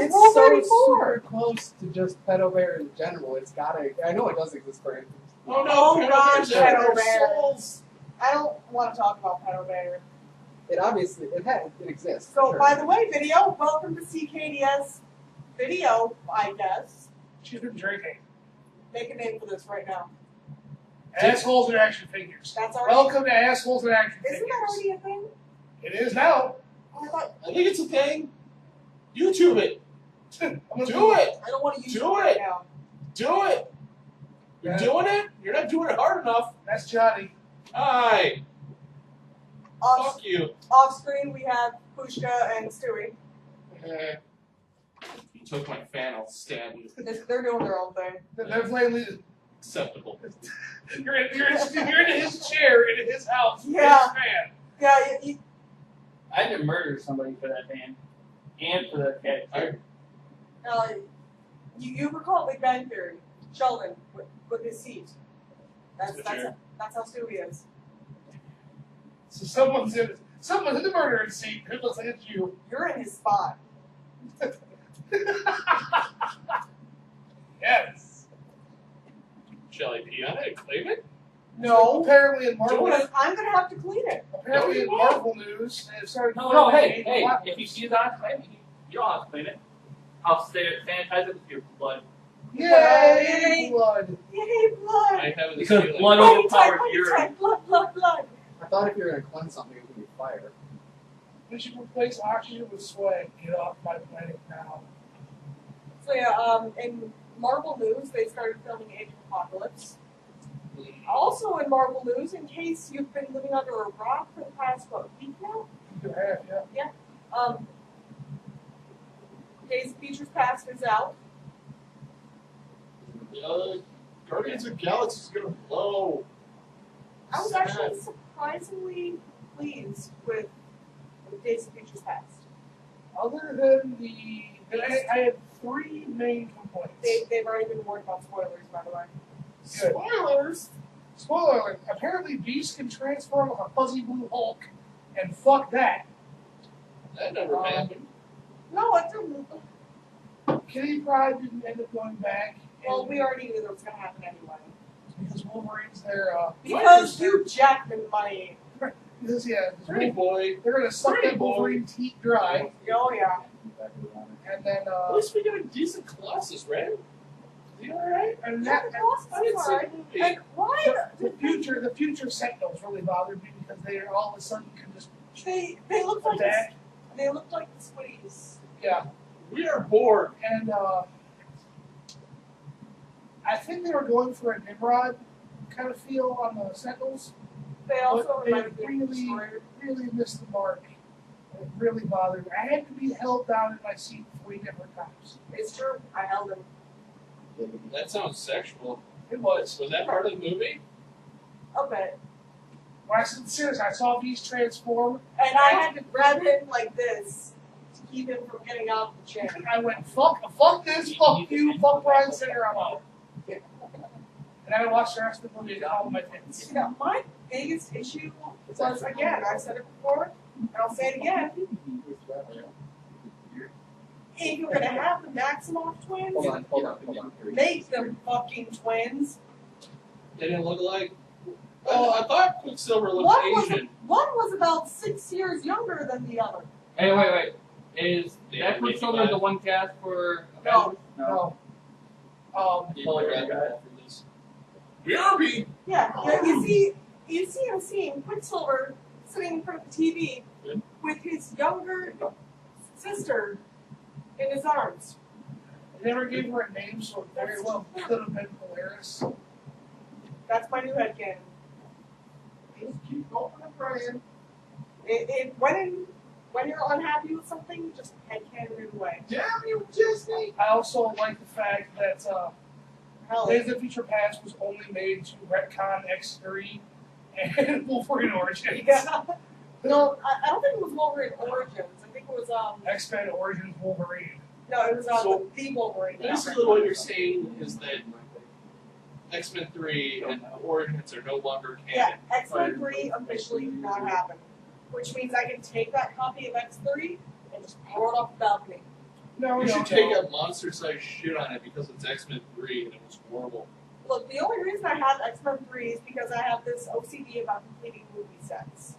was it's Rule so 34. super close to just pedo bear in general. It's gotta. I know it does exist for instance. Oh no! Oh gosh, Pedo pedo bear. souls. I don't want to talk about pedo bear. It obviously it exists. So, sure. by the way, video, welcome to CKDS video, I guess. She's been drinking. Make a name for this right now. Assholes and action figures. That's already. Welcome to Assholes and Action Isn't Figures. that already a thing? It is now. Oh, I thought. I think it's a thing. YouTube it. I'm gonna Do it. I don't want to use Do it right it. now. Do it. You're doing it? You're not doing it hard enough. That's Johnny. Hi. Off, Fuck you. off screen, we have Pushka and Stewie. You took my fan, I'll stab you. They're doing their own thing. They're playing. Acceptable. You're in his chair in his house. Yeah. His fan. Yeah, I had to murder somebody for that fan. And for that cat. you recall Big Bang Theory, Sheldon, with his seat. That's how Stewie is. So someone's in the murder scene. It looks like it's you. You're in his spot. Yes. Shall I pee on it and claim it? No. Apparently in Marvel. Because I'm going to have to clean it. Apparently in Marvel news, they've started. No, hey, if you see that, you don't have to clean it. I'll sanitize it with your blood. Yay! Blood. Yay, blood. I have this Because feeling. blood Bloody overpowers type, urine. blood. I thought if you were gonna cleanse something, it would be fire. We should replace oxygen with sweat. Get off my planet now. So yeah, in Marvel news, they started filming Age of Apocalypse. Also in Marvel news, in case you've been living under a rock for the past, week now? You have, yeah. Days of Future Past is out. Guardians of the Galaxy is gonna blow. I was actually surprisingly pleased with Days of Future Past. Other than I had three main complaints. They've already been warned about spoilers, by the way. Good. Spoilers. Spoiler alert, apparently Beast can transform like a fuzzy blue Hulk, and fuck that. That never happened. No, it didn't. Kitty Pryde didn't end up going back. Well, we already knew that was going to happen anyway. Because Wolverine's there. Because Hugh Jackman money. Because, yeah, Pretty boy. they're going to suck Pretty that boy. Wolverine's teeth dry. Oh, yeah. And then, At least we got a decent Colossus, right? Is he alright? and Yeah, that, the Colossus I didn't is see alright. the movie. And why the future Sentinels really bothered me because they all of a sudden can just they look like attack. they look like the Swifties. Yeah. We are bored. And I think they were going for a Nimrod kind of feel on the Sentinels. They also But they reminded me of really, Destroyer. really missed the mark. It really bothered me. I had to be held down in my seat 3 different times. It's true. I held him. That sounds sexual. It was. Was that part of the movie? A bit. When I said serious, I saw Beast transform. And I had to grab him like this to keep him from getting out of the chair. I went, fuck this, fuck you, fuck Brian Singer, I'm out. And I watched the rest of the movie and all my tits. Yeah, my biggest issue was, again, I've said it before, and I'll say it again, if you're going to have the Maximoff twins, Hold on. make them fucking twins. They didn't look alike. I thought Quicksilver looked Asian. One was about 6 years younger than the other. Hey, wait. Is Yeah, that Quicksilver the one cast for No. No. For this. BRB! Yeah, you see him seeing Quicksilver sitting in front of the TV with his younger sister in his arms. They never gave her a name, so it very well could have been Polaris. That's my new headcanon. Just keep going, Brian. When you're unhappy with something, just headcanon it away. Damn you, Disney! I also like the fact that Hell, Days of Future Past was only made to retcon X3 and Wolverine Origins. yeah. No, I don't think it was Wolverine Origins. I think it was X-Men Origins Wolverine. no, it was So- the Wolverine. Basically, what you're saying is that X-Men 3 and Origins are no longer Yeah, canon. X-Men 3 officially did not happen, which means I can take that copy of X3 and just throw it off the balcony. No, You no, should take no. a monster-sized shit on it because it's X-Men 3 and it was horrible. Look, the only reason I have X-Men 3 is because I have this OCD about completing movie sets.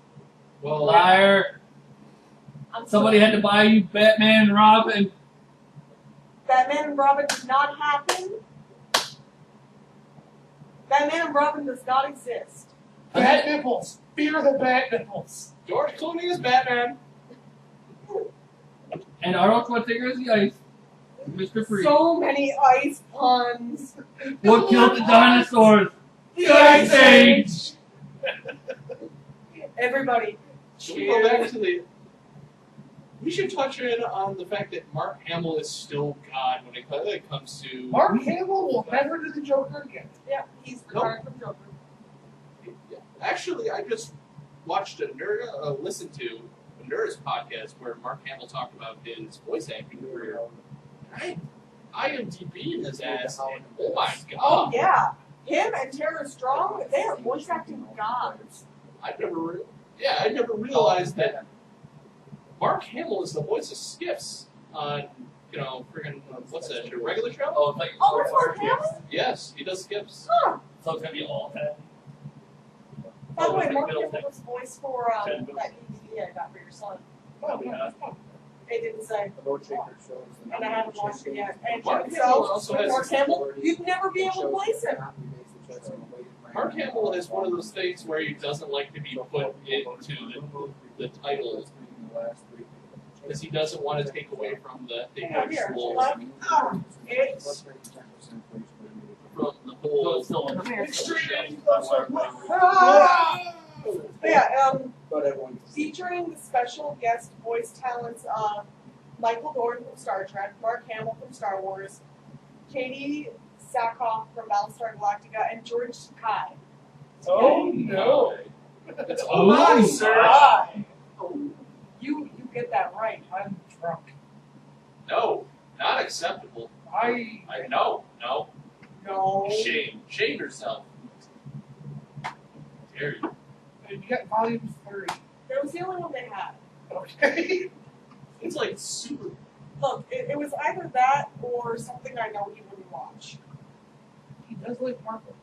Well, Liar. I'm Somebody sorry. had to buy you Batman and Robin. Batman and Robin did not happen. Batman and Robin does not exist. Bat nipples. Fear the bat nipples. George Clooney is Batman. And Arnold Schwarzenegger is the ice. Mr. Freeze. So many ice puns. What killed the dinosaurs? The Ice Age! Everybody. Should we go back to the... We should touch in on the fact that Mark Hamill is still God when it comes to... Mark Hamill will never do the Joker again. Yeah, he's retired from Joker. Yeah. Actually, I just watched listened to a Nerdist podcast where Mark Hamill talked about his voice acting career. I IMDb'd his ass, and oh my god! Oh yeah, him and Tara Strong, they are voice acting gods. I never realized that Mark Hamill is the voice of Skips on, friggin' what's that? A regular show? Oh, it's like Oh, it's Mark Hamill? Yes, he does Skips. Huh. So it's gonna be all that. By the way, Oh, Mark middle Hamill thing. was voice for that DVD I got for your son. Oh, yeah. It didn't say, The Road Shaker shows. and I haven't watched it yet. And Mark Jim Hamill Self, also has Mark Hamill, you'd never be able to place him. Mark Hamill is one of those things where he doesn't like to be put into the title because he doesn't want to take away from the Yeah, here, actual look. It's from the whole. Come here. Extreme. Yeah, But everyone featuring the special guest voice talents of Michael Dorn from Star Trek, Mark Hamill from Star Wars, Katie Sackhoff from Battlestar Galactica, and George Takei. Oh, no. It's Oh, my my sir. You get that right. I'm drunk. No, not acceptable. I No. No. Shame yourself. Dare you? you got volume 3. That was the only one they had. Okay. It's like super. Look, it was either that or something I know you wouldn't watch. He does like Marvel.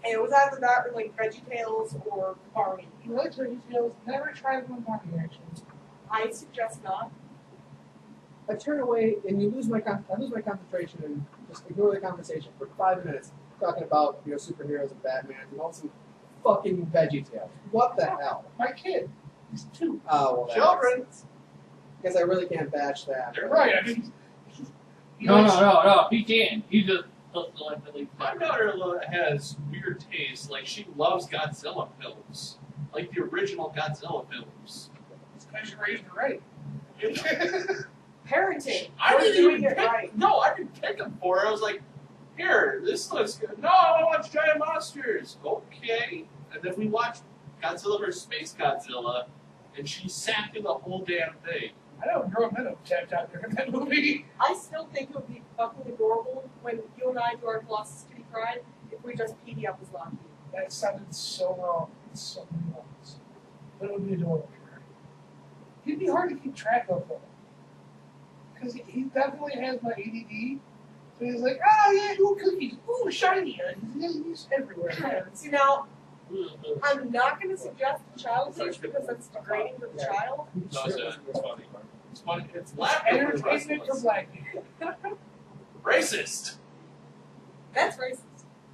And it was either that or like VeggieTales or Barney. He likes Reggie Tales. Never tried one Marvel actually. I suggest not. I turn away and you lose my concentration and just ignore the conversation for 5 minutes talking about superheroes and Batman and all some fucking VeggieTales. What the hell? My kid. He's 2. Oh, well, Children. Guess I really can't bash that. They're Right. I mean, he No, likes- no. He can. He just doesn't like to leave. My daughter has weird taste. Like she loves Godzilla films, like the original Godzilla films. It's because you raised her right. Parenting. I We're didn't doing even it pick. right. No, I didn't pick them for her. I was like, "Here, this looks good." No, I want to watch Giant Monsters. Okay, and then we watched Godzilla vs. Space Godzilla, and she sat through the whole damn thing. I know grown men have tapped out during that movie. I still think it would be fucking adorable when you and I do our Colossus Kitty Pride if we just PD up as Lockheed. That sounded so wrong. It's so many levels. But it would be adorable. He'd be hard to keep track of though. Because he definitely has my ADD. So he's like, oh yeah, ooh, cookies, ooh, shiny. He's everywhere. See now, I'm not going to suggest child age because that's degrading to the child. No, it's funny. It's funny. It's laughter. Entertainment for black people. Racist. That's racist.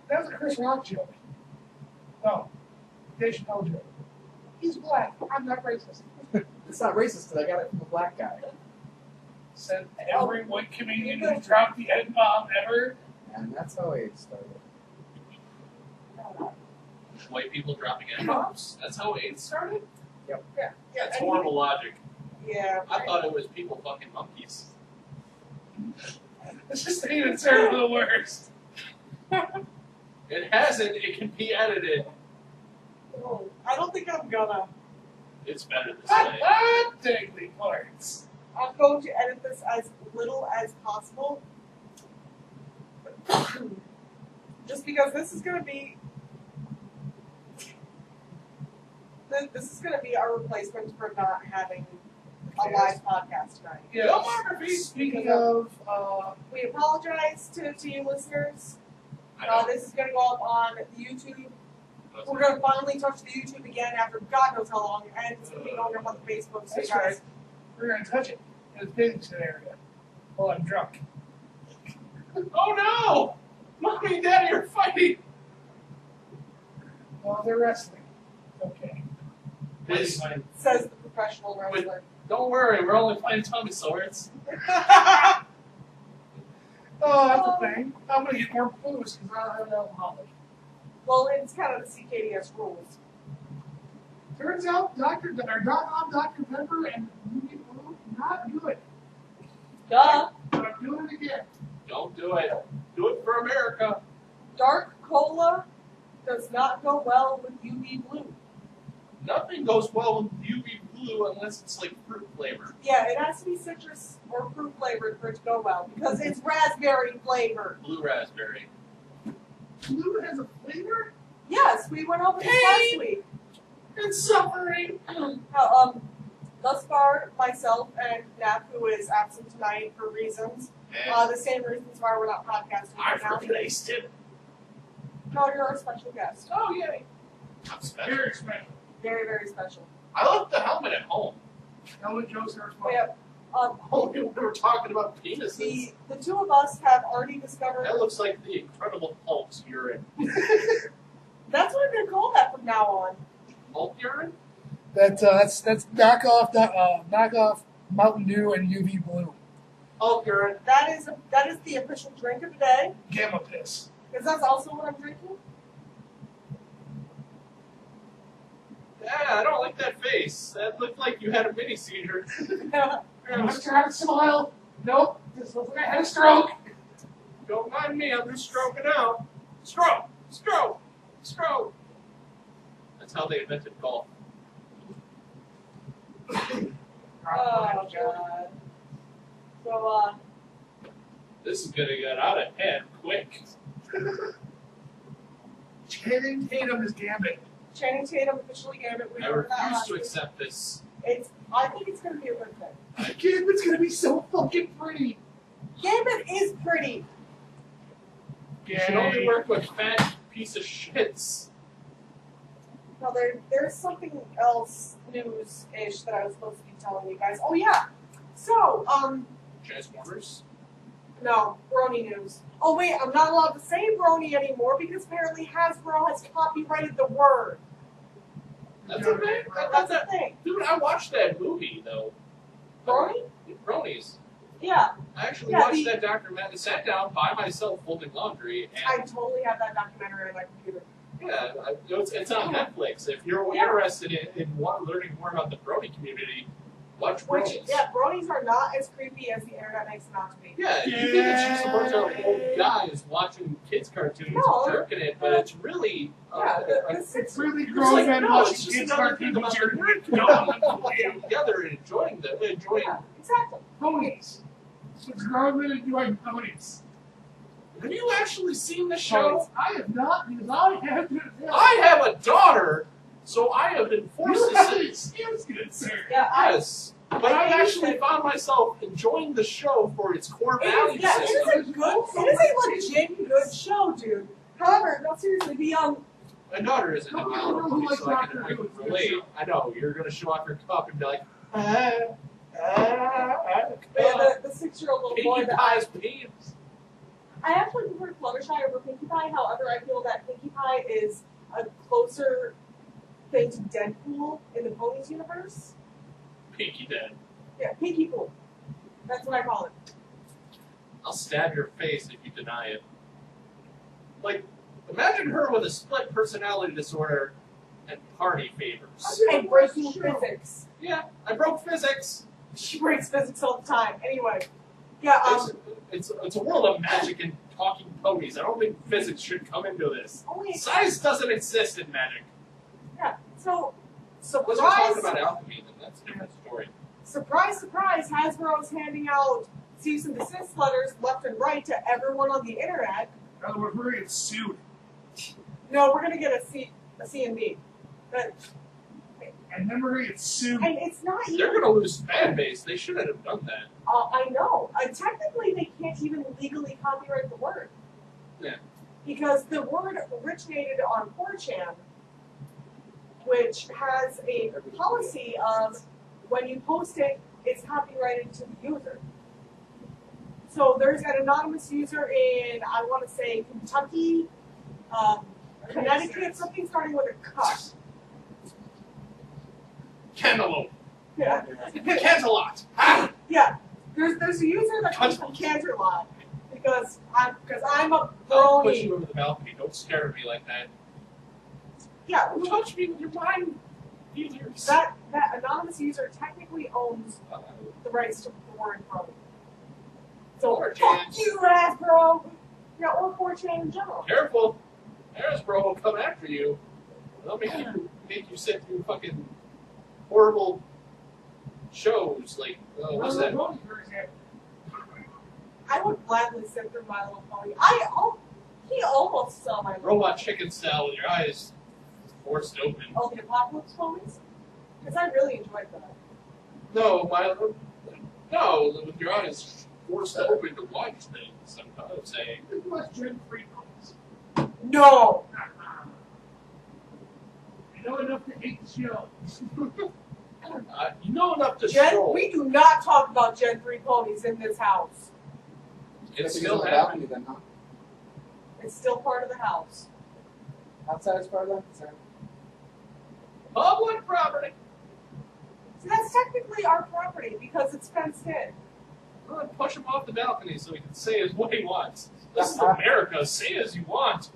That was a Chris Rock joke. No. Dave Chappelle joke. He's black. I'm not racist. It's not racist because I got it from a black guy. Said every white comedian who dropped the N-bomb ever. And that's how AIDS started. White people dropping N-bombs. That's how AIDS started. Yeah. That's and horrible logic. Yeah. I thought it was people fucking monkeys. It's just even served the worst. It hasn't. It can be edited. Oh, I don't think I'm gonna. It's better this way. Technically parts. I'm going to edit this as little as possible. Just because this is going to be our replacement for not having the a live podcast tonight. Yeah. Filmography. Speaking of, We apologize to you listeners. I know. This is going to go up on YouTube. We're going to finally touch the YouTube again after God knows how long, and it's going to be going up on the Facebook. So that's you guys, right. We're going to touch it in the bathing area while I'm drunk. Oh no! Mommy and Daddy are fighting! While they're wrestling. Okay. This, says the professional wrestler. don't worry, we're only playing tummy swords. Oh, that's a thing. I'm going to get more booze because I don't have an alcoholic. Well, it's kind of the CKDS rules. Turns out Dr. Pepper and Movie Blue, not good. Duh. But I'm doing it again. Don't do it. Do it for America. Dark cola does not go well with UV blue. Nothing goes well with UV blue unless it's like fruit flavor. Yeah, it has to be citrus or fruit flavored for it to go well because it's raspberry flavored. Blue raspberry. Blue has a flavor? Yes, we went over this last week. It's suffering. How, thus far, myself and Nap, who is absent tonight for reasons, the same reasons why we're not podcasting right I've now. replaced him. No, you're our special guest. Oh, yay. I'm special. Very special. Very, very special. I left the helmet at home. Helmet jokes are We fun. have, Only when we were talking about penises. the two of us have already discovered. That looks like the Incredible Hulk's urine. That's what I'm going to call that from now on. Hulk urine? That's knockoff Mountain Dew and UV Blue. Hulk urine. That is the official drink of the day. Gamma piss. Because that's also what I'm drinking. Yeah, I don't like that face. That looked like you had a mini seizure. I'm just trying to smile. Nope. Just looks like I had a stroke. Don't mind me, I'm just stroking out. Stroke! Stroke! Stroke! That's how they invented golf. Oh, God. So, This is gonna get out of hand quick. Channing Tatum is Gambit. Channing Tatum officially Gambit. We I heard that refuse last to week. accept this. I think it's going to be a good thing. Gambit's gonna be so fucking pretty. Gambit is pretty. You should only work with fat piece of shits. Now, there's something else news-ish that I was supposed to be telling you guys. Oh, yeah. So, Transformers? no, Brony news. Oh, wait, I'm not allowed to say Brony anymore because apparently Hasbro has copyrighted the word. That's a thing? That's a thing. Dude, I watched that movie, though. Brony? Bronies. Yeah, I actually Yeah, watched the- that documentary, sat down by myself folding laundry, I and totally have that documentary on my computer. yeah, it's on Netflix. If you're Yeah. interested in learning more about the Brony community, watch Which, Bronies. yeah, Bronies are not as creepy as the internet makes them out to be. Yeah, you think it's just a bunch of old guys watching kids' cartoons No. and jerking it, but it's really Yeah, the It's six really it's grown like, men no, watching it's just kids another thing cartoons. about the nerd community together and enjoying Yeah, exactly. Ponies. It's grown men enjoying ponies. Have you actually seen the show? I have not because I have to. I have a daughter, so I have been forced You to have an sit. excuse, good sir. Yeah, Yes, but I actually found myself enjoying the show for its core value Yeah, it system. is a legit good show, dude. However, no, seriously, My daughter isn't Don't in tell her who biology, likes so I Doctor can Who. It's a good relate. show. I know, you're going to show off your cup and be like, the 6-year-old little boy Pinkie that Pie's peeps. I actually prefer Fluttershy over Pinkie Pie. However, I feel that Pinkie Pie is a closer thing to Deadpool in the Ponies universe. Pinkie dead. Yeah, Pinkie Pool. That's what I call it. I'll stab your face if you deny it. Like, imagine her with a split personality disorder and party favors. And breaking physics. Yeah, I broke physics. She breaks physics all the time. Anyway, yeah. It's a world of magic and talking ponies. I don't think physics should come into this. Only Science doesn't exist in magic. yeah. So Unless we're surprise, talking about alchemy, then that's a different story. surprise, surprise. Hasbro's handing out cease and desist letters left and right to everyone on the internet. In other words, we're gonna get sued. No, we're gonna get a C and B. But And then we're gonna get sued. And it's not They're even. gonna lose fan base. They shouldn't have done that. I know. Technically, they can't even legally copyright the word. Yeah. Because the word originated on 4chan, which has a policy of when you post it, it's copyrighted to the user. So there's an anonymous user in, I want to say, Kentucky, Connecticut, something starting with a cut. Cantaloupe. Yeah. Cantalot. Ah! Yeah. There's a user that comes from Canterlot because I'm a I'll push brony. you over the balcony. Don't scare me like that. Yeah. Don't touch me with your mind feelers. That anonymous user technically owns the rights to the word brony. So 4chan. fuck you, Hasbro. Yeah, or 4chan in general. Careful. Hasbro will come after you. They'll make you sit through fucking horrible shows like what's that? For example. I would gladly sit through My Little Pony. He almost saw my Robot chicken style with your eyes forced open. Oh, the Apocalypse ponies? Because I really enjoyed that. No, with your eyes forced open to watch things. I'm saying. This was Gen 3 comics. No! I know enough to hate the show. You know enough to Gen, show. we do not talk about Gen 3 ponies in this house. It's It's still on the happening. balcony then, huh? It's still part of the house. Outside as far as I'm concerned. Public property. See, that's technically our property because it's fenced in. Well, push him off the balcony so he can say what he wants. This is America. Say as you want.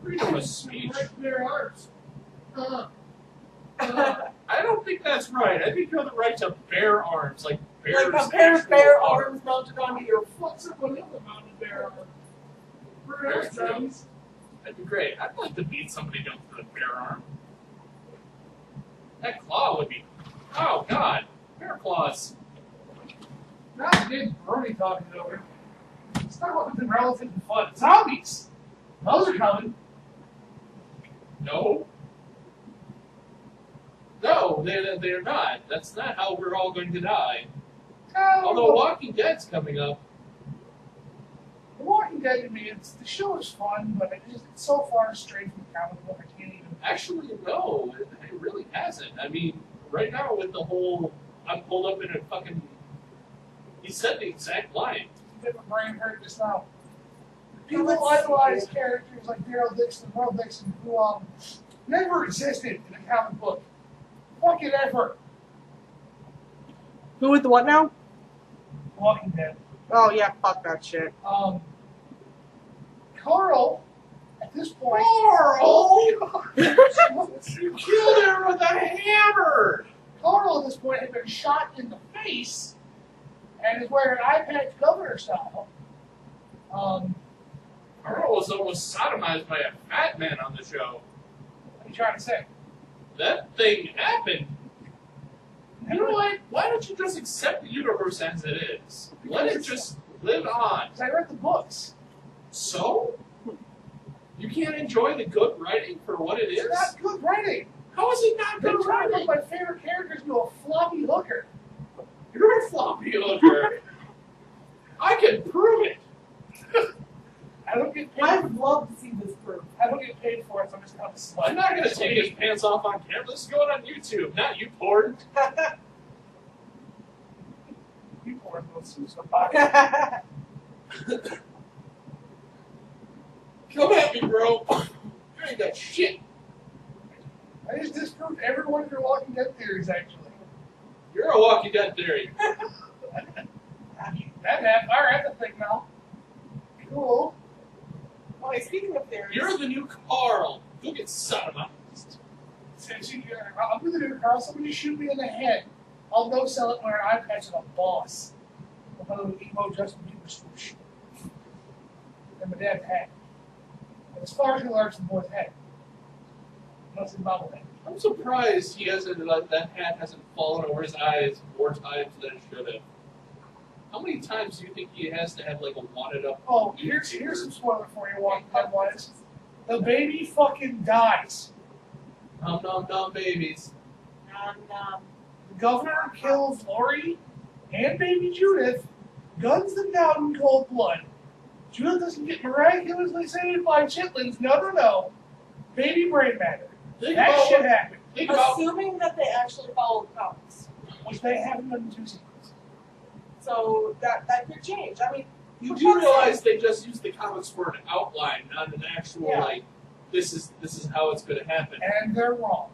Freedom of speech. Their arms. I don't think that's right. I think you have the right to bear arms, like bears. Like a pair of actual bare arms mounted onto your Fuck somebody else about the bear arm. That's true. That'd be great. I'd like to beat somebody down with a bear arm. That claw would be. Oh God, bear claws. Not again, Brody talking it over. Let's talk about something relative and fun. Zombies! Those are coming. No. No, they're not. That's not how we're all going to die. Although Walking Dead's coming up. The Walking Dead to me, the show is fun, but it's so far straight from the comic book, I can't even. Actually, no, it really hasn't. I mean, right now with the whole, I'm pulled up in a fucking. He said the exact line. Get my brain hurt just now. Yeah, People let's idolize see. characters like Daryl Dixon, Merle Dixon, who never existed in a comic book. Fucking ever. Who with the what now? Walking Dead. Oh yeah, fuck that shit. Carl, at this point. Carl! You killed her with a hammer! Carl, at this point, had been shot in the face and is wearing an eye patch governor style. Carl was almost sodomized by a fat man on the show. What are you trying to say? That thing happened. You know what? Why don't you just accept the universe as it is? Let it just live on. Because I read the books. So? You can't enjoy the good writing for what it is? It's not good writing. How is it not They good turned up writing? my favorite characters to a floppy hooker. You're a floppy hooker. I can prove it. I don't get paid. I'd love to see this proof. I don't get paid for it, so I'm just going to slut. I'm not going to take his pants off on camera. This is going on YouTube, not you porn. You porn will sue somebody. Come at me, bro. You ain't got shit. I just disproved every one of your Walking Dead theories, actually. You're a Walking Dead theory. That happened. All right, that's a thing now. Cool. Okay, speaking of theories, You're the new Carl. Go get sodomized. I'm going to do Carl. Somebody shoot me in the head. I'll go sell it when an eye patch is a boss. With a little emo Justin Bieber swoosh. And my dad's hat. And as far as he large the boy's head. Unless it's bobblehead. I'm surprised he hasn't, like, that hat hasn't fallen over his eyes more times than it should have. How many times do you think he has to have, like, a wadded up? Oh, here's some spoiler for you, Walking Dead wise. The baby fucking dies. Nom nom nom babies. The governor kills Lori and baby Judith, guns them down in cold blood. Judith doesn't get miraculously saved by chitlins. No. Baby brain matter. Think That about shit what- happened. Think about Assuming that they actually follow the comics. Which they haven't done in 2 seasons. So that could change. I mean, you for do fuck's realize sake. they just used the comics for an outline, not an actual Yeah. like this is how it's going to happen. And they're wrong.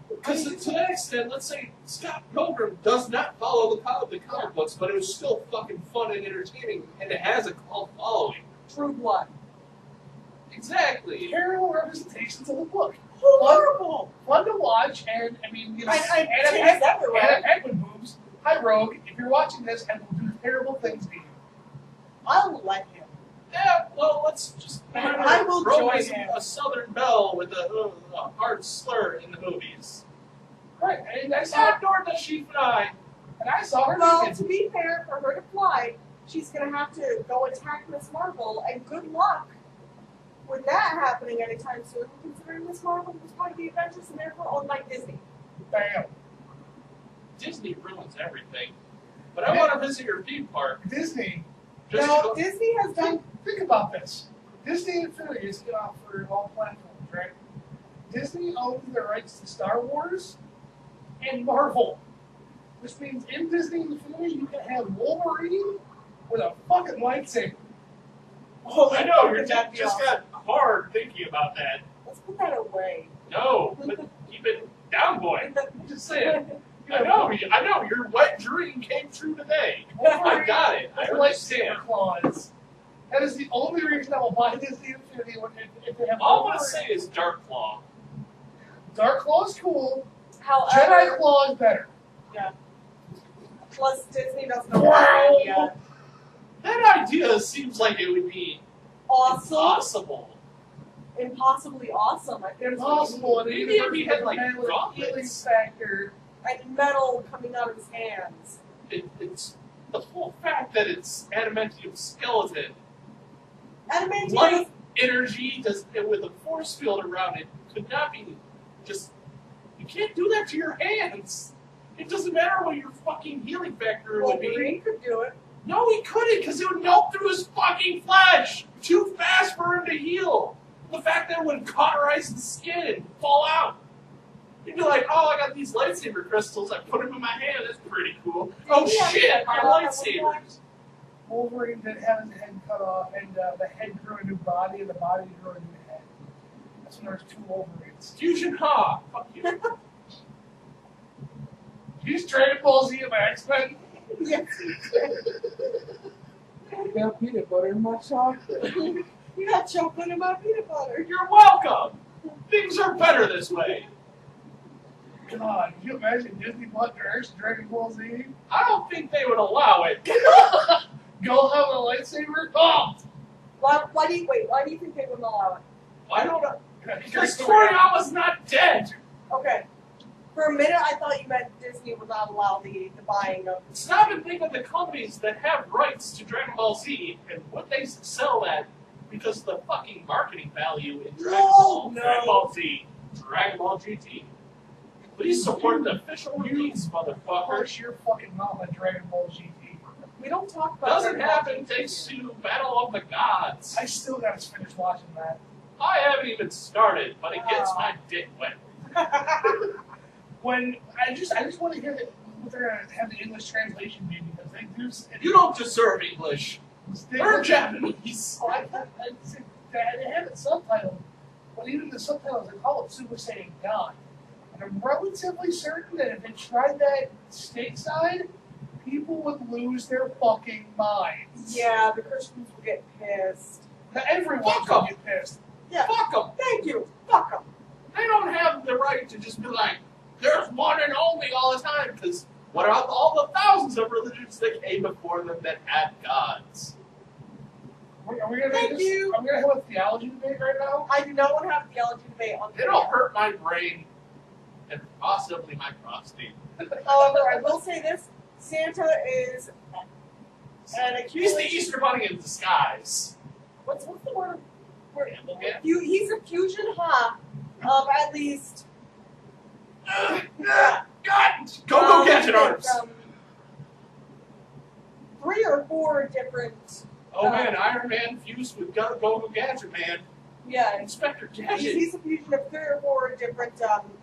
Because to that extent, let's say Scott Pilgrim does not follow the comic books, but it was still fucking fun and entertaining, and it has a cult following. True Blood. Exactly. Parallel representations of the book. Horrible. Fun to watch, and I mean, you know, I Anna changed everywhere. Penguin boobs. Hi, Rogue. If you're watching this, and will do terrible things to you. I'll let him. Yeah, well, let's just remember I will Rome join is him. a Southern belle with a hard slur in the movies. Right, and I saw, Not nor does she fly. and I saw her Well, naked. to be fair, for her to fly, she's going to have to go attack Miss Marvel, and good luck with that happening anytime soon, considering Miss Marvel was part of the Avengers and therefore owned by Disney. Bam. Disney ruins everything. But I want to visit your theme park. Disney. Just Now, to go- Disney has done. Think about this. Disney Infinity is get off for all platforms, right? Disney owns the rights to Star Wars and Marvel. Which means in Disney Infinity you can have Wolverine with a fucking lightsaber. Oh, I know, you're that just got hard thinking about that. Let's put that away. No, but keep it down, boy. I'm just saying. I know, your wet dream came true today. I got it. I With understand. lightsaber claws. That is the only reason I will buy Disney Infinity if they have All I want to say is Dark Claw. Dark Claw is cool. Jedi However, Claw is better. plus Disney doesn't know what yet. That idea seems like it would be Awesome. impossible. Impossibly awesome. I think. Impossible. And Maybe even if he had, like, with gauntlets. healing factor. And metal coming out of his hands. It's the whole fact that it's adamantium skeleton. Adamantium. Light energy with a force field around it could not be just. You can't do that to your hands. It doesn't matter what your fucking healing factor would be. Wolverine could do it. No, he couldn't, because it would melt through his fucking flesh. Too fast for him to heal. The fact that it would cauterize the skin and fall out. You'd be like, oh, I got these lightsaber crystals. I put them in my hand. That's pretty cool. Oh Yeah, shit, my yeah, lightsabers. Wolverine did have his head cut off, and the head grew a new body, and the body grew a new head. That's when there's 2 Wolverines. Fusion Ha. Fuck you. He's Dragon Ball Z of X-Men. Yes. I got peanut butter in my chocolate. You got chocolate in my peanut butter. You're welcome. Things are better this way. God, can you imagine Disney bought Dragon Ball Z? I don't think they would allow it. Go have a lightsaber? Oh! Why do you think they wouldn't allow it? I don't know. Because Toriyama's not dead. Okay. For a minute, I thought you meant Disney would not allow the buying of. Stop and think of the companies that have rights to Dragon Ball Z and what they sell at because of the fucking marketing value in Dragon Ball, No. Dragon Ball Z, Dragon Ball GT. Please support the official release, motherfucker. Harsh your fucking mouth on Dragon Ball GT. We don't talk about. Doesn't Dragon Ball happen GT. thanks to Battle of the Gods. I still gotta finish watching that. I haven't even started, but it gets my dick wet. When I just want to hear what they're gonna have the English translation be, because they do. You don't deserve English. Learn Japanese. Oh, they have it subtitled, but even the subtitles they call it Super Saiyan God. And I'm relatively certain that if they tried that stateside, people would lose their fucking minds. Yeah, the Christians will get pissed. Now, everyone Fuck 'em. will get pissed. Yeah. Fuck them. Thank you. Fuck them. They don't have the right to just be like, there's one and only all the time, because what about all the thousands of religions that came before them that had gods? Are we gonna Thank you. Are we gonna have a theology debate right now? I do not want to have a theology debate on this. It'll hurt my brain and possibly my prostate. However, I will say this: Santa is an He's accused. the Easter Bunny in disguise. What's the word? Yeah. He's a fusion of at least God! Go gadget arms! 3 or 4 different. Oh man, Iron Man fused with Go Gadget Man. Yeah, Inspector Gadget. he's a fusion of 3 or 4 different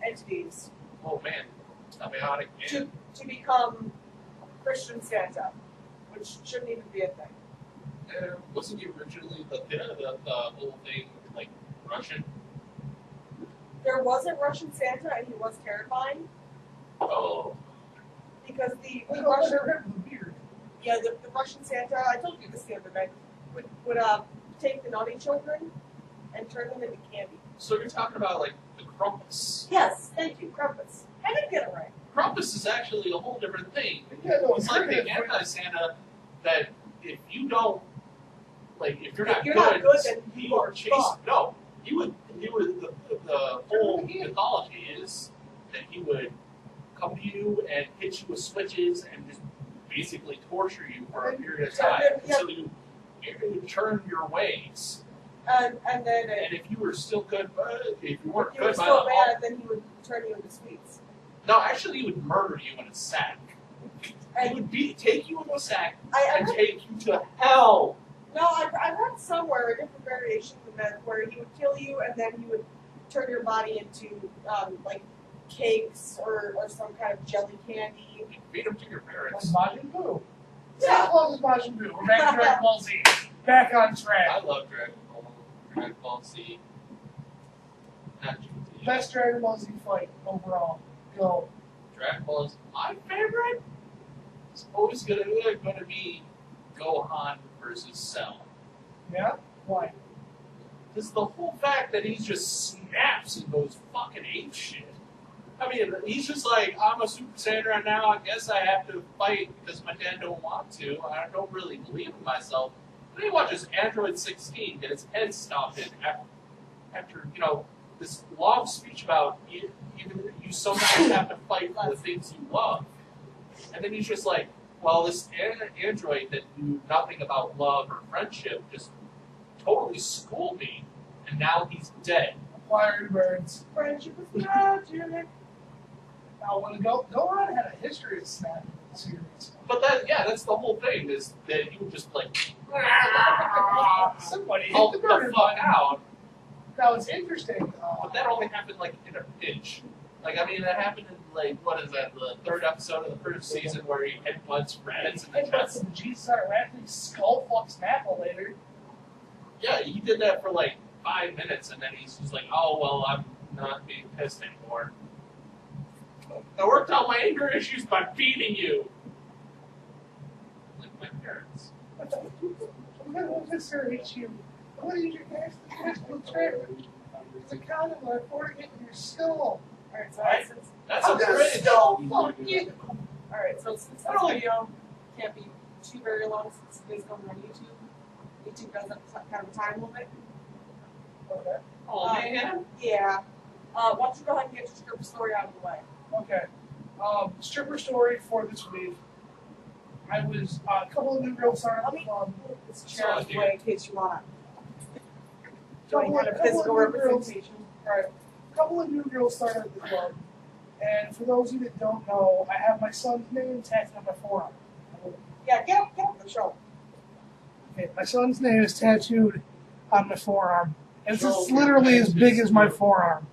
entities Oh man, a bionic man. to become Christian Santa, which shouldn't even be a thing. Wasn't he originally the whole thing like Russian? There was a Russian Santa, and he was terrifying Oh. because the Look Russian, at the beard. yeah, the Russian Santa. I told you this the other day. Would take the naughty children and turn them into candy. So you're talking about like the Krampus. Yes, thank you, Krampus. I didn't get it right. Krampus is actually a whole different thing. Yeah, no, It's like the Krampus- anti-Santa that if you don't, like, if you're If not you're good, not good, then he you are would chase. fucked. No, he would. The whole mythology is that he would come to you and hit you with switches and just basically torture you for a period of time until you turn your ways. And then And if you were still good, if you weren't if you were good by still the bad, then he would turn you into sweets. no, actually, he would murder you in a sack. He And would take you into a sack I and read, take you to hell. no, I read somewhere a different variation of that where he would kill you and then he would turn your body into like cakes or some kind of jelly candy. You feed them to your Like parents. Majin Buu. Yeah. Santa Claus is Majin Buu. We're back to Dragon Ball Z. Back on I track. love Dragon Ball Z. Not GT. Best Dragon Ball Z fight overall. Go. Dragon Ball is my favorite. It's always gonna be Gohan versus Cell. Yeah? Why? Because the whole fact that he just snaps and goes fucking ape shit. I mean, he's just like, I'm a Super Saiyan right now, I guess I have to fight because my dad don't want to. I don't really believe in myself. Then he watches Android 16 get his head stomped in after this long speech about you sometimes have to fight for the things you love. And then he's just like, well, this android that knew nothing about love or friendship just totally schooled me, and now he's dead. Fiery Birds. Friendship is magic. Now, when Gohan had a history of snapping in the series. But that's the whole thing, is that he would just like Somebody hit hulk the the burner fuck button. out. Now, it's interesting. But that only happened like in a pinch. Like, I mean, that happened in like, what is that, the 3rd episode of the 1st season where he headbutts Raditz in the Headbutts chest. of the Jesus Radley skull fucks Snapple later. Yeah, he did that for like 5 minutes, and then he's just like, oh, well, I'm not being pissed anymore. I worked out my anger issues by beating you. Like my parents. What does Sir hate you? What did your parents trailer? It's a condom that I'm pouring it in your skull. Alright, so Right. since That's I'm a gonna great skull fuck you. alright, so since this video can't be too very long since it is going on YouTube. YouTube does have kind of a time limit. Okay. Oh, man. Yeah. Why don't you go ahead and get your stripper story out of the way? Okay. Stripper story for this week. I was a couple of new girls started Let the me club. move this chair out of the way in case you want to join kind of Couple physical of girls. representation. Alright. A couple of new girls started at the club. And for those of you that don't know, I have my son's name tattooed on my forearm. Yeah, get up the show. Okay, my son's name is tattooed on my forearm. And it's Show literally as big as my tattoos. forearm.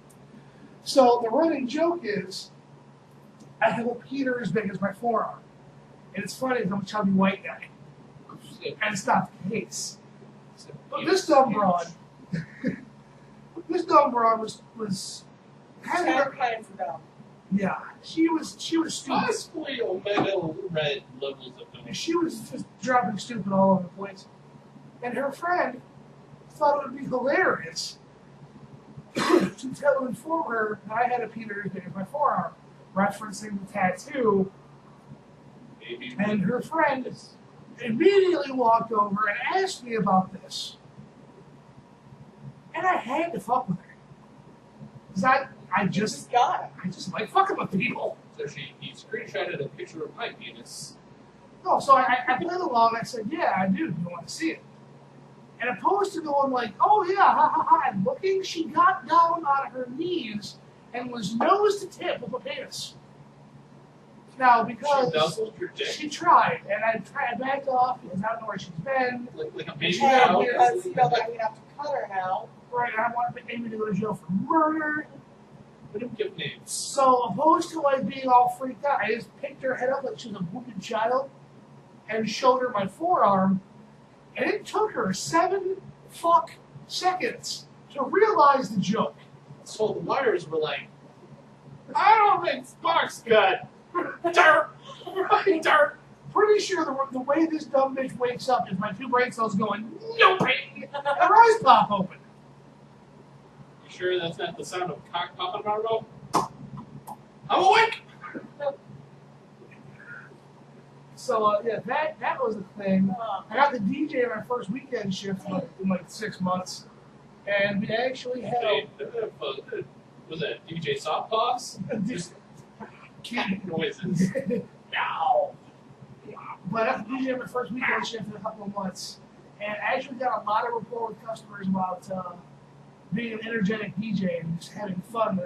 So the running joke is, I have a Peter as big as my forearm. And it's funny, I'm a chubby white guy. And it's not the case. But this dumb broad, was kind 10 of, kinds of dumb. yeah, she was stupid. Possibly Omega Red levels of them. She was just dropping stupid all over the place. And her friend thought it would be hilarious to inform her that I had a Peter as big as my forearm, referencing the tattoo. Maybe. And her friend immediately walked over and asked me about this. And I had to fuck with her. Because I You just just got it. like fucking with people. So he screenshotted a picture of my penis. No, so I played along. I said, yeah, I do. You want to see it? And opposed to going like, oh yeah, ha ha ha, and looking, she got down on her knees and was nose to tip with my penis. Now, because She nuzzled your dick. she tried, and I backed off because I don't know where she's been. Like a baby Yeah, cow. Because you feel like we have to cut her now. Right, and I want Amy to go to jail for murder. We don't give names. So, opposed to like being all freaked out, I just picked her head up like she was a wounded child and showed her my forearm. And it took her 7 seconds to realize the joke. So the wires were like, I don't think Sparks cut. Dirt. Dirt. Pretty sure the way this dumb bitch wakes up is my 2 brain cells going, no pain, and her eyes pop open. You sure that's not the sound of cock popping out of her? I'm awake! So, yeah, that was the thing. I got the DJ in my first weekend shift in like 6 months, and we actually had Was that DJ Soft Paws? Cat noises. No. But I got the DJ in my first weekend shift in a couple of months, and I actually got a lot of rapport with customers about being an energetic DJ and just having fun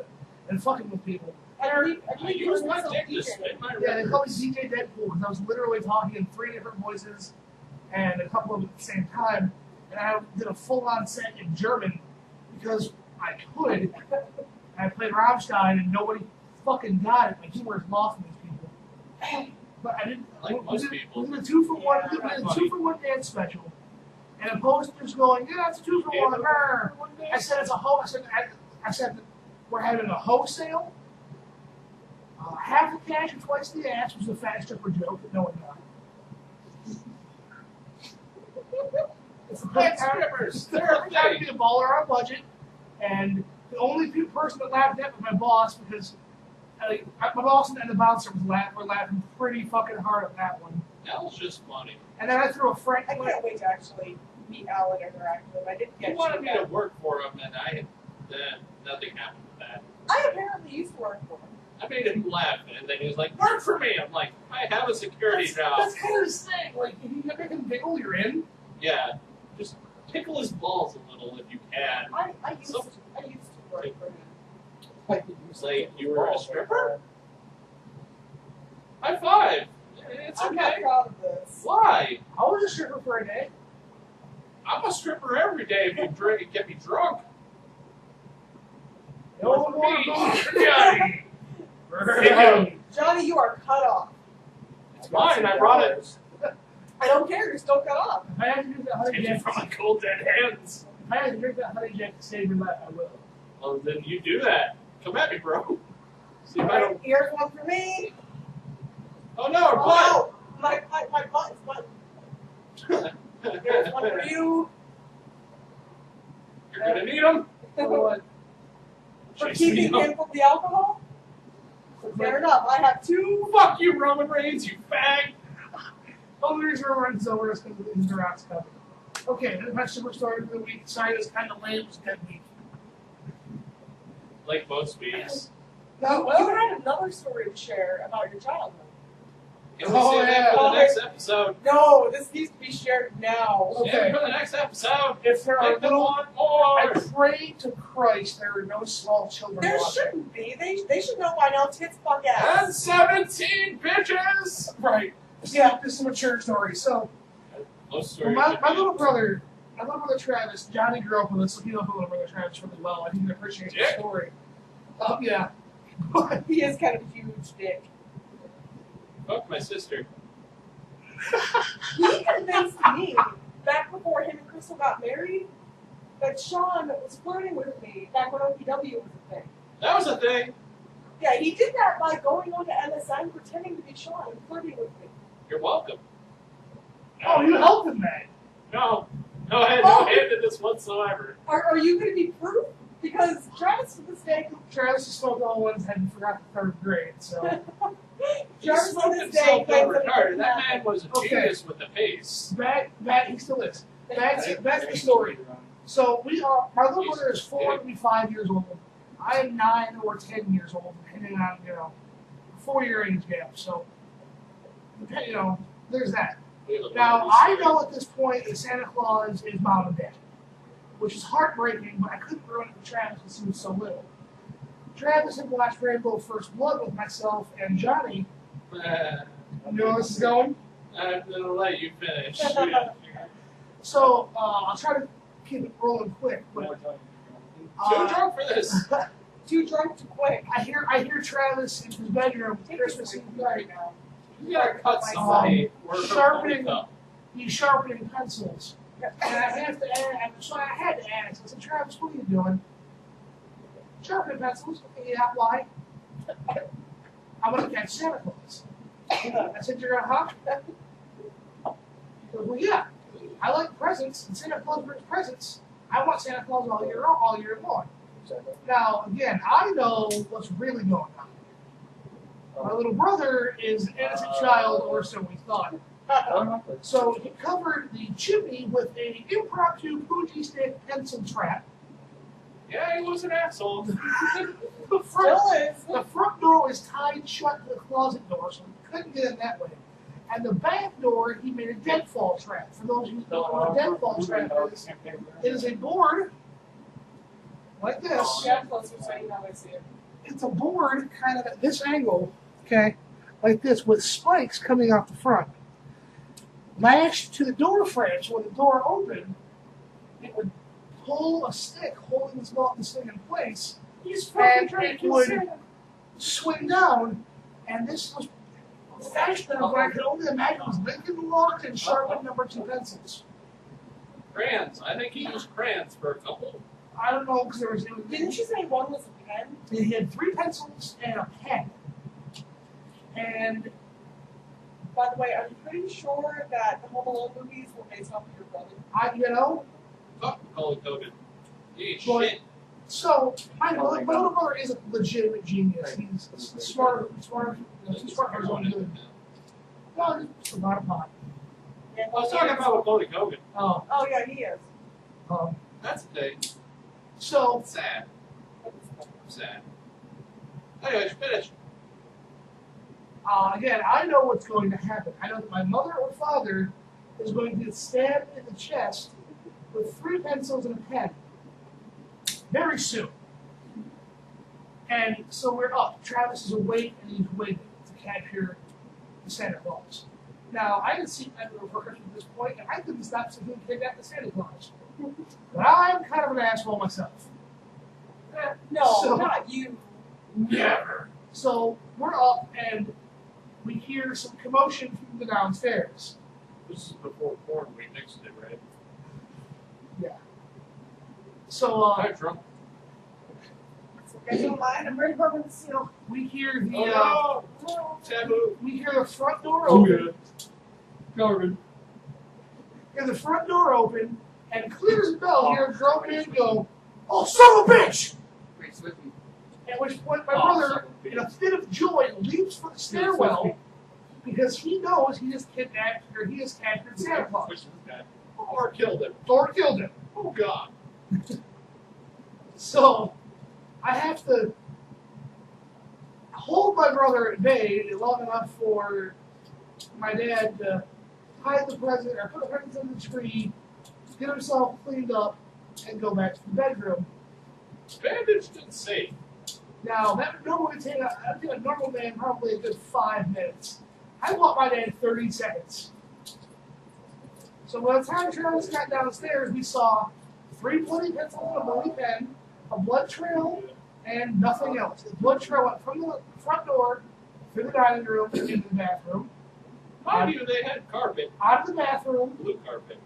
and fucking with people. I believe I you use were my still dick to teaching. spit my Yeah, they call me records. DJ Deadpool because I was literally talking in 3 different voices and a couple of them at the same time. And I did a full-on set in German because I could. And I played Rammstein and nobody fucking got it. My humor is lost on these people. But I didn't. Like most people. We did a 2-for-1. Yeah, We did a that's 2-for-1 dance special. And opposed to just going, yeah, it's a 2-for-1. Brr. I said it's a ho. I said we're having a wholesale. Half the cash and twice the ass was a fat stripper joke that no one got. It's the Fat strippers, they're a time to thing. be a baller on a budget, and the only person that laughed at was my boss because my boss and the bouncer were laughing pretty fucking hard at that one. That was just funny. And then I threw a friend. I can't wait to actually meet Alan and interact with him. I didn't get He wanted me to yet. work for him, and nothing happened with that. I apparently used to work for him. I made him laugh, and then he was like, "Work for me." I'm like, "I have a security job." That's kind of his thing. Like, if you can make him giggle, you're in. Yeah, just tickle his balls a little if you can. I used to work for him. It's like you were a stripper. High five. It's I'm not okay. proud of this. Why? I was a stripper for a day. I'm a stripper every day if you drink and get me drunk. No For more me. bullshit, Johnny. Hey, Johnny, you are cut off. It's mine. I brought it. I don't care. You're still cut off. If I had to drink that honey Take it jack, from my cold dead hands. if I had to drink that honey jack to save your life, I will. Well, then you do that. Come at me, bro. See if I don't. Here's one for me. Oh no, what? Oh, my butt is butt. Here's one for you. You're gonna need them. For For keeping in from the alcohol? Fair enough. I have 2. Fuck you, Roman Reigns, you fag. Only reason we're running over is because of the Rock's coming. Okay, that's my super story for the week. Sorry, it was kind of lame. It was a dead week. Like most weeks. You had another story to share about your childhood. And we'll save that for the next episode. No, this needs to be shared now. Okay. Save it for the next episode. If there are Make them little, want more. I pray to Christ there are no small children There watching. shouldn't be. They should know by now. Tits fuck And ass. 17 bitches. Right. Yeah. This is a mature story. So, Most well, stories. my little brother Travis, Johnny grew up with us, so he knows my little brother Travis really well. I think he appreciates the Dick? story. Yeah. He is kind of a huge dick. Fuck my sister. He convinced me back before him and Crystal got married that Sean was flirting with me back when OPW was a thing. That was a thing. Yeah, he did that by going onto MSN, pretending to be Sean and flirting with me. You're welcome. Oh, you helped him, man. No. No hand in this whatsoever. Are you going to be proof? Because Travis to this day, Travis has smoked all ones and forgot the 3rd grade, so. He Travis to smoked this day himself claims down that it retarded. didn't That happen. man was a Okay. genius with the pace. That he still is. That's the story. So my little brother is 4 to be 5 years old. I am 9 or 10 years old, depending on, a 4-year age gap. So, there's that. Now, I know at this point that Santa Claus is mom and dad, which is heartbreaking, but I couldn't ruin it for Travis because he was so little. Travis had watched Rainbow First Blood with myself and Johnny. You know where this is going? I'm gonna let you finish. So I'll try to keep it rolling quick. But, Too drunk for this. Too drunk to quit. I hear Travis in his bedroom Christmas Eve night. You gotta cut somebody. He's sharpening pencils. And I have to ask, so I had to ask. I said, Travis, what are you doing? Sharpening pencils. Okay, yeah, why? I'm going to catch Santa Claus. I said, you're going to hunt? He goes, well, yeah. I like presents, and Santa Claus brings presents. I want Santa Claus all year long. Now, again, I know what's really going on. My little brother is an innocent child, or so we thought. So he covered the chimney with an impromptu Fuji stick pencil trap. Yeah, he was an asshole. The Still is. front door was tied shut to the closet door, so he couldn't get in that way. And the back door, he made a deadfall trap. For those who don't know what a deadfall trap is, it is a board like this. Yeah, closer so you know I see it. It's a board kind of at this angle, okay, like this, with spikes coming out the front. Lashed to the door frame, so when the door opened, it would pull a stick holding this thing in place, and it would swing down, and this was fashioned of what I could only imagine was Lincoln locked and sharpened number 2 pencils. Crayons. I think he used crayons for a couple. I don't know, because Didn't you say one was a pen? he had 3 pencils and a pen. And By the way, I'm pretty sure that the Home Alone movies were based off of your brother. Fuck Macaulay Culkin. He ain't But- shit. So my little brother is a legitimate genius. He's smart for his own good. No, just a lot of pot. Yeah, I was talking about Macaulay Culkin. Oh, Oh yeah, he is. That's the thing. so Sad. Sad. Anyways, finish. again, I know what's going to happen. I know that my mother or father is going to get stabbed in the chest with 3 pencils and a pen very soon. And so we're up. Travis is awake and he's waiting to capture the Santa Claus. Now, I didn't see Nightmare Before Christmas at this point, and I couldn't stop seeing him kidnap the Santa Claus. But I'm kind of an asshole myself. No, not you. Never. So we're up and we hear some commotion from the downstairs. This is before porn we mixed it, right? Yeah. So I'm drunk. Okay, don't mind. I'm ready for the seal. we hear the Oh no! Taboo. we hear the front door Oh open. yeah. Covered. Hear the front door open, and clear as a bell, hear a grown man go, "Oh, son of a bitch!" At which point my brother, in a fit of joy, leaps for the stairwell because he knows he just kidnapped or he has captured Santa Claus Or killed him. or killed him. Oh god. So I have to hold my brother at bay long enough for my dad to hide the present or put the presents in the tree, get himself cleaned up, and go back to the bedroom. Bandaged and safe. Now that would normally take a normal man probably a good 5 minutes. I want my dad 30 seconds. So by the time Travis got downstairs, we saw 3 bloody pencils and a bloody pen, a blood trail, and nothing else. The blood trail went from the front door through the dining room into the bathroom. Mind you, they had carpet. Out of the bathroom, Blue carpet.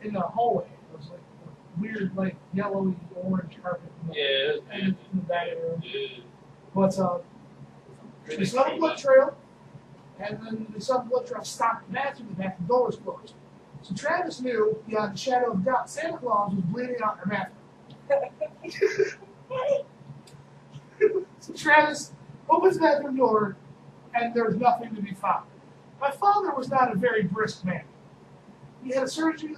in the hallway. It was like a weird, like yellowy orange carpet Yeah, in the bathroom. yeah. But we saw the blood trail, and then we saw the blood trail stop the bathroom door was closed. So Travis knew, beyond the shadow of doubt, Santa Claus was bleeding out in her bathroom. So Travis opens the bathroom door, and there's nothing to be found. My father was not a very brisk man. He had a surgically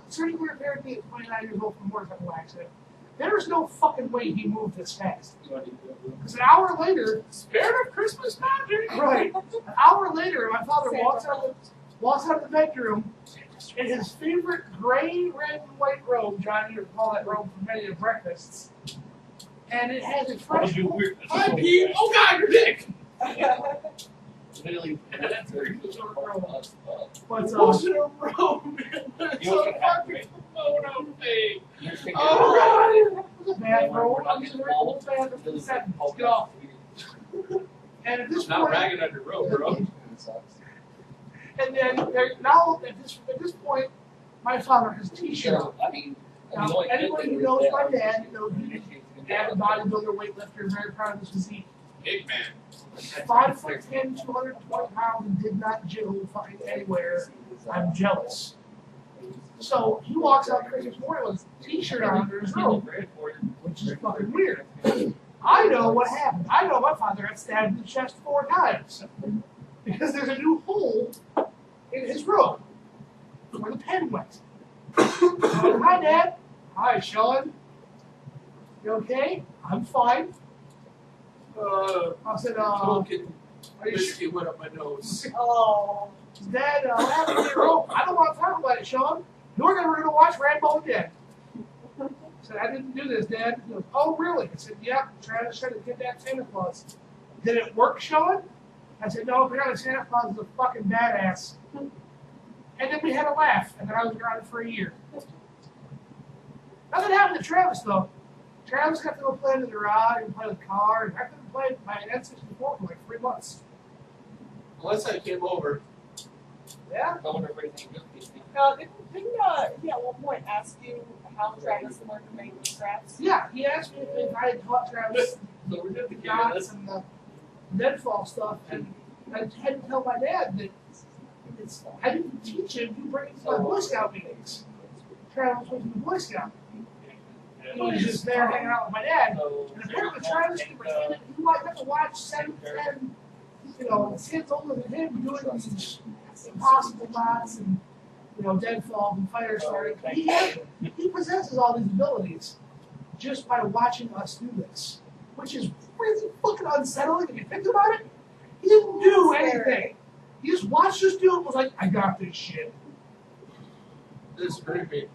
repaired knee at 29 years old from a motorcycle accident. There is no fucking way he moved this fast. Because an hour later, Spirit of Christmas magic. right, an hour later, my father walks out of the bedroom in his favorite gray, red, and white robe. Johnny would call that robe for many of breakfasts. and it has a What fresh. did you weird? Hi, Pete. Oh God, your dick. Literally, that's very good. But Bullshit a road, man. It's You know a what's gonna happen, fucking right? photo thing. You're thinking, Oh it was a bad road. I'm just very old bad for the second. Get off. And at this Not point, ragging on your road, bro. and then now at this point, my father has T-shirt. I mean, Now, the only good anybody thing who is knows that my our dad knows he's communication's an avid bodybuilder, weightlifter, very proud of his physique. Big man. 5'10", 220 pounds, and did not jiggle fucking anywhere. I'm jealous. So he walks out Christmas morning with a T-shirt on under his robe, which is fucking weird. I know what happened. I know my father got stabbed in the chest 4 times because there's a new hole in his robe where the pen went. Hi, Dad. Hi, Sean. You okay? I'm fine. I said, Fucking are you sure? whiskey went up my nose. Oh. Dad, what happened to your robe? I don't want to talk about it, Sean. You're never going to watch Rambo again. I said, I didn't do this, Dad. He goes, oh, really? I said, yeah, Travis tried to kidnap Santa Claus. Did it work, Sean? I said, no, apparently Santa Claus is a fucking badass. And then we had a laugh, and then I was grounded for a year. Nothing happened to Travis, though. Travis got to go play in the garage and play with cars. I couldn't play my N64 for like 3 months. Unless I came over. Yeah? I wonder if everything good these things. Didn't he at one point ask you how Travis learned to make the straps? Yeah, he asked me if I had taught Travis So we're good the to dots and the deadfall stuff, and I had to tell my dad that I didn't teach him. You bring him to my Boy Scout meetings. Travis went to the Boy Scout. He was just there hanging out with my dad. And apparently Travis could retain it. He might have to watch 7, 10, kids older than him doing these impossible knots and, deadfall and fire starting. He possesses all these abilities just by watching us do this, which is really fucking unsettling if you think about it. He didn't do anything. He just watched us do it and was like, I got this shit. This is creepy.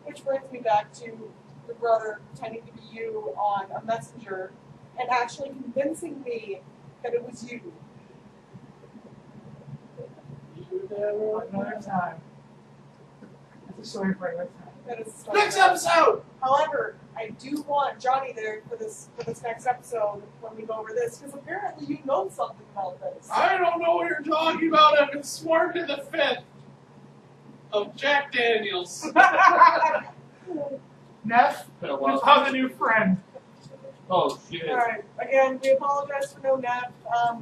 Which brings me back to your brother pretending to be you on a messenger and actually convincing me that it was you. Another time. That's a story for another time. That is a story. Next episode! However, I do want Johnny there for this next episode when we go over this, because apparently you know something about this. I don't know what you're talking about. I've been sworn to the 5th of Jack Daniels. Neff, Been a we while. found a new friend. Oh shit. Alright, again, we apologize for no nap.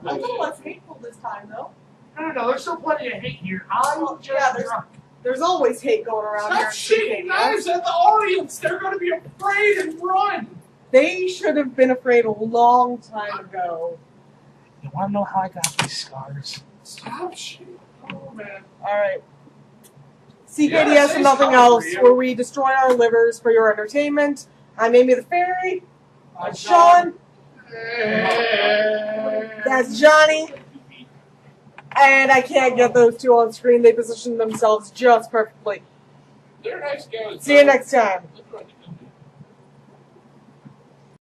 A little less hateful this time, though. No, there's still plenty of hate here. I'm just Yeah, there's- drunk. There's always hate going around Stop here. shaking knives at the audience. They're going to be afraid and run. They should have been afraid a long time ago. You want to know how I got these scars? Stop shaking. Oh, man. Alright. Yeah, CKDS say and nothing something else, for you. where we destroy our livers for your entertainment. I'm Amy the Fairy. I'm Sean. That's Johnny. And I can't get those two on screen. They position themselves just perfectly. They're nice guys. See you next time. Let's run.